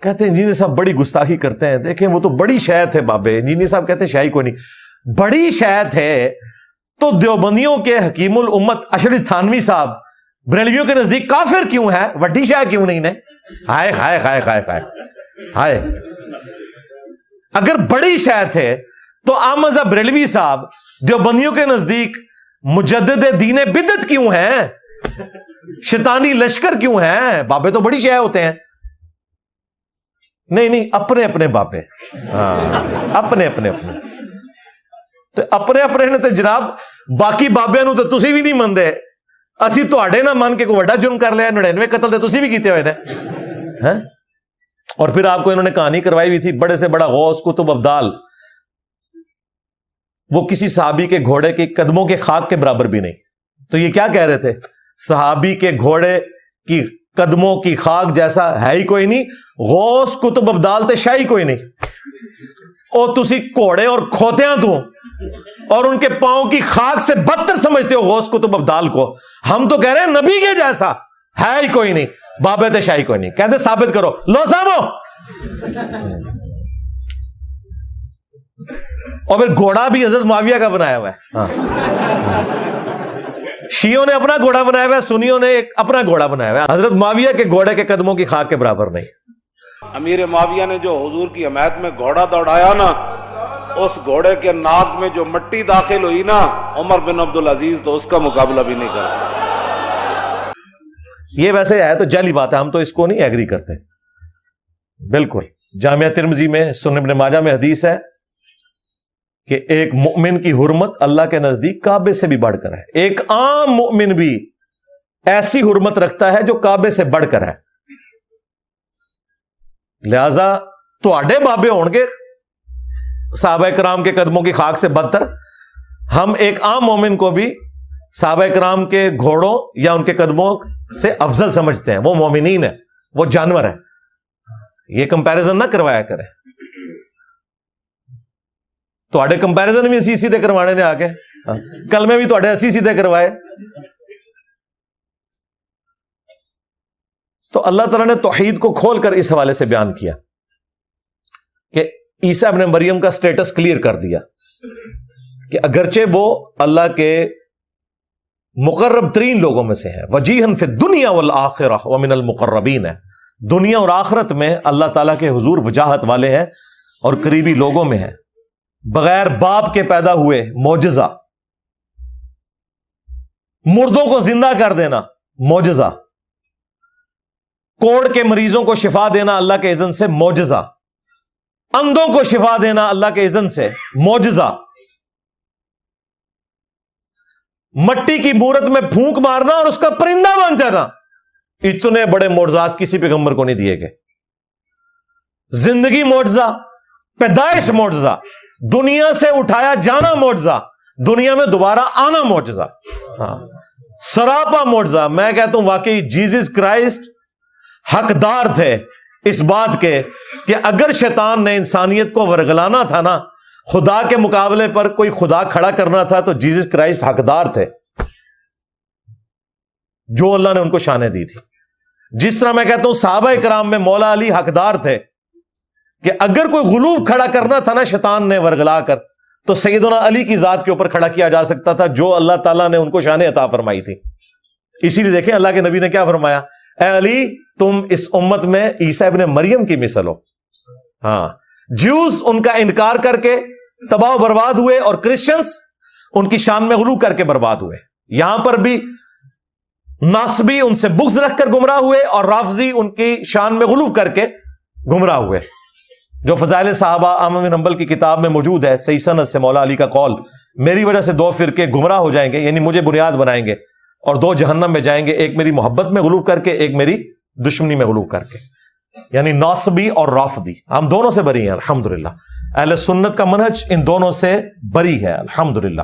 کہتے ہیں انجینئر صاحب بڑی گستاخی کرتے ہیں، دیکھیں وہ تو بڑی شے تھے بابے. انجینئر صاحب کہتے ہیں شاہی کوئی نہیں، بڑی شے تھے تو دیوبندیوں کے حکیم الامت اشرف تھانوی صاحب بریلویوں کے نزدیک کافر کیوں ہے؟ وڈی شے کیوں نہیں نے؟ ہائے ہائے ہائے ہائے ہائے ہائے. اگر بڑی شے تھے تو احمد بریلوی صاحب دیوبندیوں کے نزدیک مجدد دین بدعت کیوں ہیں؟ شیطانی لشکر کیوں ہیں؟ بابے تو بڑی شے ہوتے ہیں. نہیں اپنے اپنے بابے، اپنے اپنے تو اپنے اپنے نے تو جناب باقی بابے نو تو تسی بھی نہیں مندے، اسی تواڈے نہ من کے کوئی بڑا جرم کر لیا. 99 قتل تو تسی بھی کیتے ہوئے نے. اور پھر آپ کو انہوں نے کہانی کروائی ہوئی تھی، بڑے سے بڑا غوث قطب ابدال، وہ کسی صحابی کے گھوڑے کے قدموں کے خاک کے برابر بھی نہیں. تو یہ کیا کہہ رہے تھے؟ صحابی کے گھوڑے کی قدموں کی خاک جیسا ہے ہی کوئی نہیں، غوث قطب ابدال تے شاہی کوئی نہیں. اور تسی گھوڑے اور کھوتیاں تو اور ان کے پاؤں کی خاک سے بدتر سمجھتے ہو غوث قطب ابدال کو. ہم تو کہہ رہے ہیں نبی کے جیسا ہے ہی کوئی نہیں، بابے تے شاہی کوئی نہیں. کہتے ثابت کرو، لو سامو. اور پھر گھوڑا بھی حضرت معاویہ کا بنایا ہوا ہے. شیعوں نے اپنا گھوڑا بنایا ہوا ہے، سنیوں نے ایک اپنا گھوڑا بنایا ہوا ہے. حضرت معاویہ کے گھوڑے کے قدموں کی خاک کے برابر نہیں. امیر معاویہ نے جو حضور کی حمایت میں گھوڑا دوڑایا نا، اس گھوڑے کے ناک میں جو مٹی داخل ہوئی نا، عمر بن عبدالعزیز تو اس کا مقابلہ بھی نہیں کر سکتا. یہ ویسے ہے تو جعلی بات ہے، ہم تو اس کو نہیں ایگری کرتے بالکل. جامعہ ترمذی میں، سنن ابن ماجہ میں حدیث ہے کہ ایک مؤمن کی حرمت اللہ کے نزدیک کعبے سے بھی بڑھ کر ہے. ایک عام مؤمن بھی ایسی حرمت رکھتا ہے جو کعبے سے بڑھ کر ہے. لہذا تواڈے بابے ہون گے صحابہ کرام کے قدموں کی خاک سے بدتر، ہم ایک عام مومن کو بھی صحابہ کرام کے گھوڑوں یا ان کے قدموں سے افضل سمجھتے ہیں. وہ مومنین ہے، وہ جانور ہے. یہ کمپیریزن نہ کروایا کریں. تواڈے کمپیریزن بھی اسی سیدھے کروانے نے آ کے کل میں بھی تواڈے اسی سیدھے کروائے. تو اللہ تعالیٰ نے توحید کو کھول کر اس حوالے سے بیان کیا کہ عیسیٰ ابن مریم کا سٹیٹس کلیئر کر دیا کہ اگرچہ وہ اللہ کے مقرب ترین لوگوں میں سے ہے، وجیہن فی الدنیا والآخرہ ومن المقربین ہے، دنیا اور آخرت میں اللہ تعالیٰ کے حضور وجاہت والے ہیں اور قریبی لوگوں میں ہیں. بغیر باپ کے پیدا ہوئے، معجزہ. مردوں کو زندہ کر دینا، معجزہ. کوڑ کے مریضوں کو شفا دینا اللہ کے اذن سے، معجزہ. اندھوں کو شفا دینا اللہ کے اذن سے، معجزہ. مٹی کی مورت میں پھونک مارنا اور اس کا پرندہ بن جانا، اتنے بڑے معجزات کسی پیغمبر کو نہیں دیے گئے. زندگی معجزہ، پیدائش معجزہ، دنیا سے اٹھایا جانا معجزہ، دنیا میں دوبارہ آنا معجزہ. سراپا معجزہ. میں کہتا ہوں واقعی جیزس کرائسٹ حقدار تھے اس بات کے کہ اگر شیطان نے انسانیت کو ورگلانا تھا نا، خدا کے مقابلے پر کوئی خدا کھڑا کرنا تھا، تو جیزس کرائسٹ حقدار تھے جو اللہ نے ان کو شانیں دی تھی. جس طرح میں کہتا ہوں صحابہ کرام میں مولا علی حقدار تھے کہ اگر کوئی غلو کھڑا کرنا تھا نا شیطان نے ورگلا کر، تو سیدنا علی کی ذات کے اوپر کھڑا کیا جا سکتا تھا جو اللہ تعالیٰ نے ان کو شان عطا فرمائی تھی. اسی لیے دیکھیں اللہ کے نبی نے کیا فرمایا، اے علی تم اس امت میں عیسیٰ ابن مریم کی مثل ہو. جیوز ان کا انکار کر کے تباہ و برباد ہوئے اور کرسچنز ان کی شان میں غلو کر کے برباد ہوئے. یہاں پر بھی ناصبی ان سے بغض رکھ کر گمراہ ہوئے اور رافضی ان کی شان میں غلو کر کے گمراہ ہوئے. جو فضائل صحابہ احمد بن حنبل کی کتاب میں موجود ہے، صحیح سند سے مولا علی کا قول، میری وجہ سے 2 فرقے گمراہ ہو جائیں گے، یعنی مجھے بنیاد بنائیں گے، اور 2 جہنم میں جائیں گے، ایک میری محبت میں غلو کر کے، ایک میری دشمنی میں غلو کر کے. یعنی ناصبی اور رافضی ہم دونوں سے بری ہیں الحمدللہ. اہل سنت کا منہج ان دونوں سے بری ہے الحمدللہ.